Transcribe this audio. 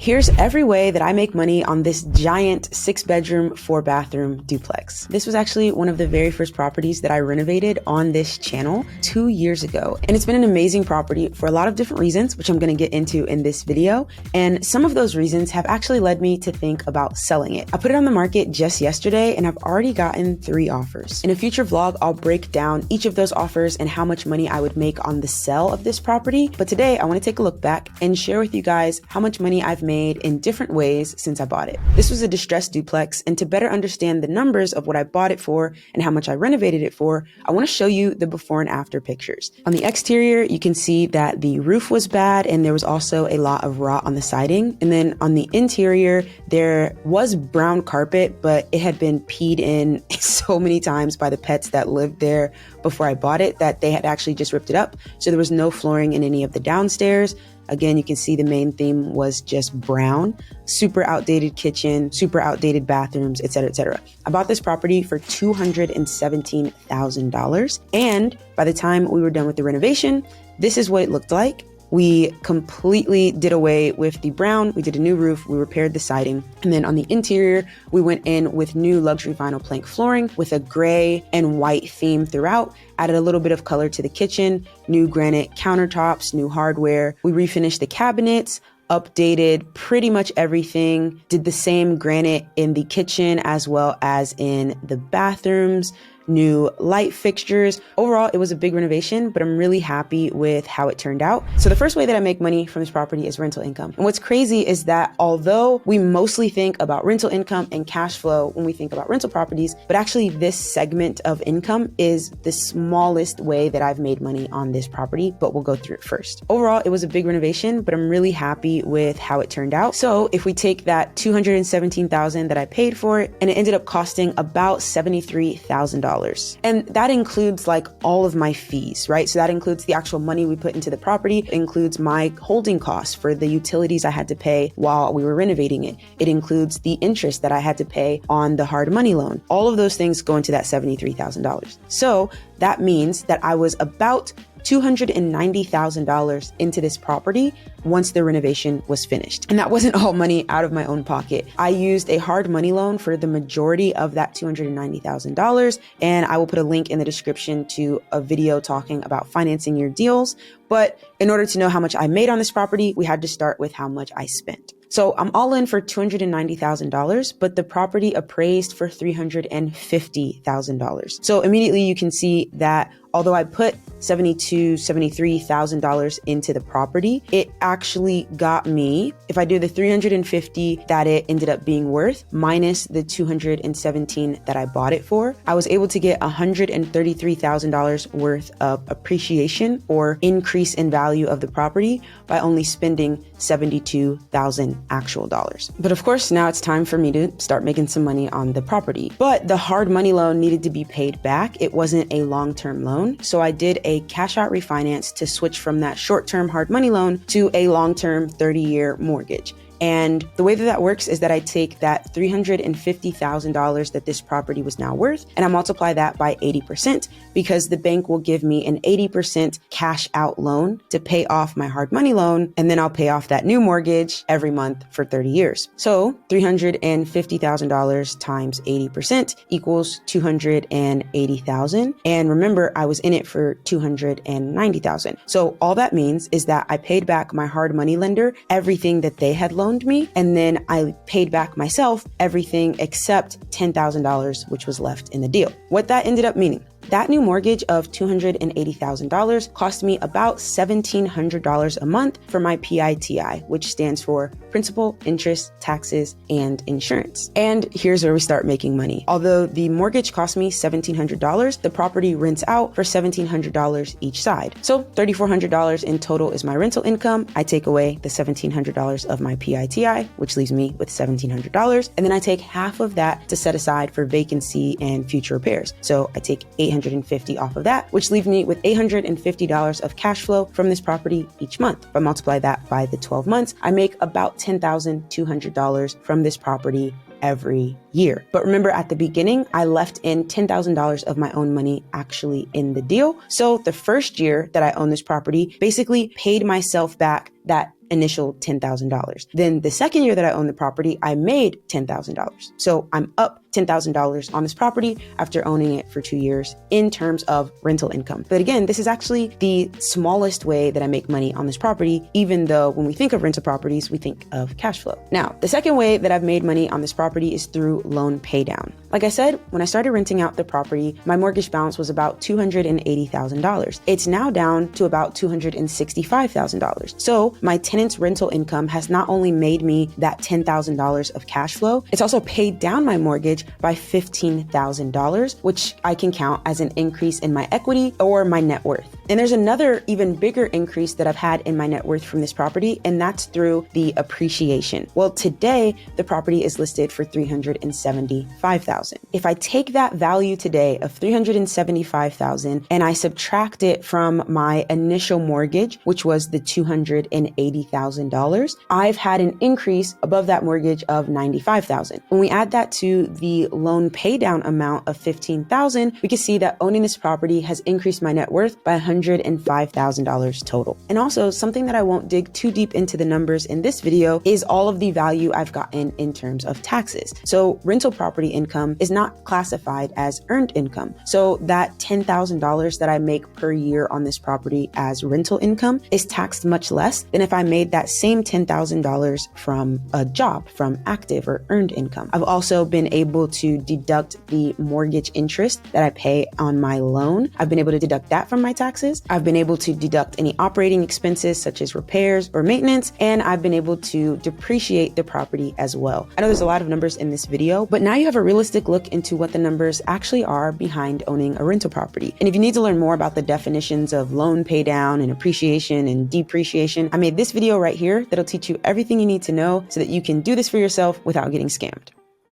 Here's every way that I make money on this giant 6-bedroom, 4-bathroom duplex. This was actually one of the very first properties that I renovated on this channel 2 years ago. And it's been an amazing property for a lot of different reasons, which I'm gonna get into in this video. And some of those reasons have actually led me to think about selling it. I put it on the market just yesterday and I've already gotten 3 offers. In a future vlog, I'll break down each of those offers and how much money I would make on the sale of this property. But today I wanna take a look back and share with you guys how much money I've made in different ways since I bought it. This was a distressed duplex, and to better understand the numbers of what I bought it for and how much I renovated it for, I want to show you the before and after pictures. On the exterior, you can see that the roof was bad and there was also a lot of rot on the siding. And then on the interior, there was brown carpet, but it had been peed in so many times by the pets that lived there before I bought it that they had actually just ripped it up. So there was no flooring in any of the downstairs. Again, you can see the main theme was just brown, super outdated kitchen, super outdated bathrooms, et cetera, et cetera. I bought this property for $217,000. And by the time we were done with the renovation, this is what it looked like. We completely did away with the brown. We did a new roof. We repaired the siding. And then on the interior, we went in with new luxury vinyl plank flooring with a gray and white theme throughout, added a little bit of color to the kitchen, new granite countertops, new hardware. We refinished the cabinets, updated pretty much everything, did the same granite in the kitchen as well as in the bathrooms, new light fixtures. Overall, it was a big renovation, but I'm really happy with how it turned out. So the first way that I make money from this property is rental income. And what's crazy is that although we mostly think about rental income and cash flow when we think about rental properties, but actually this segment of income is the smallest way that I've made money on this property, but we'll go through it first. Overall, it was a big renovation, but I'm really happy with how it turned out. So if we take that $217,000 that I paid for it, and it ended up costing about $73,000. And that includes like all of my fees, right? So that includes the actual money we put into the property. It includes my holding costs for the utilities I had to pay while we were renovating it. It includes the interest that I had to pay on the hard money loan. All of those things go into that $73,000. So that means that I was about $290,000 into this property once the renovation was finished. And that wasn't all money out of my own pocket. I used a hard money loan for the majority of that $290,000. And I will put a link in the description to a video talking about financing your deals. But in order to know how much I made on this property, we had to start with how much I spent. So I'm all in for $290,000, but the property appraised for $350,000. So immediately you can see that although I put $73,000 into the property, it actually got me, if I do the $350,000 that it ended up being worth minus the $217,000 that I bought it for, I was able to get $133,000 worth of appreciation or increase in value of the property by only spending $72,000 actual dollars. But of course, now it's time for me to start making some money on the property. But the hard money loan needed to be paid back. It wasn't a long-term loan. So I did a cash out refinance to switch from that short-term hard money loan to a long-term 30-year mortgage. And the way that that works is that I take that $350,000 that this property was now worth, and I multiply that by 80% because the bank will give me an 80% cash out loan to pay off my hard money loan. And then I'll pay off that new mortgage every month for 30 years. So $350,000 times 80% equals $280,000. And remember, I was in it for $290,000. So all that means is that I paid back my hard money lender everything that they had loaned me, and then I paid back myself everything except $10,000, which was left in the deal. What that ended up meaning, that new mortgage of $280,000 cost me about $1,700 a month for my PITI, which stands for principal, interest, taxes, and insurance. And here's where we start making money. Although the mortgage cost me $1,700, the property rents out for $1,700 each side. So $3,400 in total is my rental income. I take away the $1,700 of my PITI, which leaves me with $1,700. And then I take half of that to set aside for vacancy and future repairs. So I take $850 off of that, which leaves me with $850 of cash flow from this property each month. If I multiply that by the 12 months, I make about $10,200 from this property every year. But remember, at the beginning, I left in $10,000 of my own money actually in the deal. So the first year that I owned this property basically paid myself back that initial $10,000. Then the second year that I owned the property, I made $10,000. So I'm up $10,000 on this property after owning it for 2 years in terms of rental income. But again, this is actually the smallest way that I make money on this property, even though when we think of rental properties, we think of cash flow. Now, the second way that I've made money on this property is through loan pay down. Like I said, when I started renting out the property, my mortgage balance was about $280,000. It's now down to about $265,000. So my tenant's rental income has not only made me that $10,000 of cash flow, it's also paid down my mortgage by $15,000, which I can count as an increase in my equity or my net worth. And there's another even bigger increase that I've had in my net worth from this property, and that's through the appreciation. Well, today the property is listed for $375,000. If I take that value today of $375,000 and I subtract it from my initial mortgage, which was the $280,000, I've had an increase above that mortgage of $95,000. When we add that to the loan pay down amount of $15,000, we can see that owning this property has increased my net worth by $105,000 total. And also, something that I won't dig too deep into the numbers in this video is all of the value I've gotten in terms of taxes. So rental property income is not classified as earned income. So that $10,000 that I make per year on this property as rental income is taxed much less than if I made that same $10,000 from a job, from active or earned income. I've also been able to deduct the mortgage interest that I pay on my loan. I've been able to deduct that from my taxes. I've been able to deduct any operating expenses such as repairs or maintenance, and I've been able to depreciate the property as well. I know there's a lot of numbers in this video, but now you have a realistic look into what the numbers actually are behind owning a rental property. And if you need to learn more about the definitions of loan pay down and appreciation and depreciation, I made this video right here that'll teach you everything you need to know so that you can do this for yourself without getting scammed.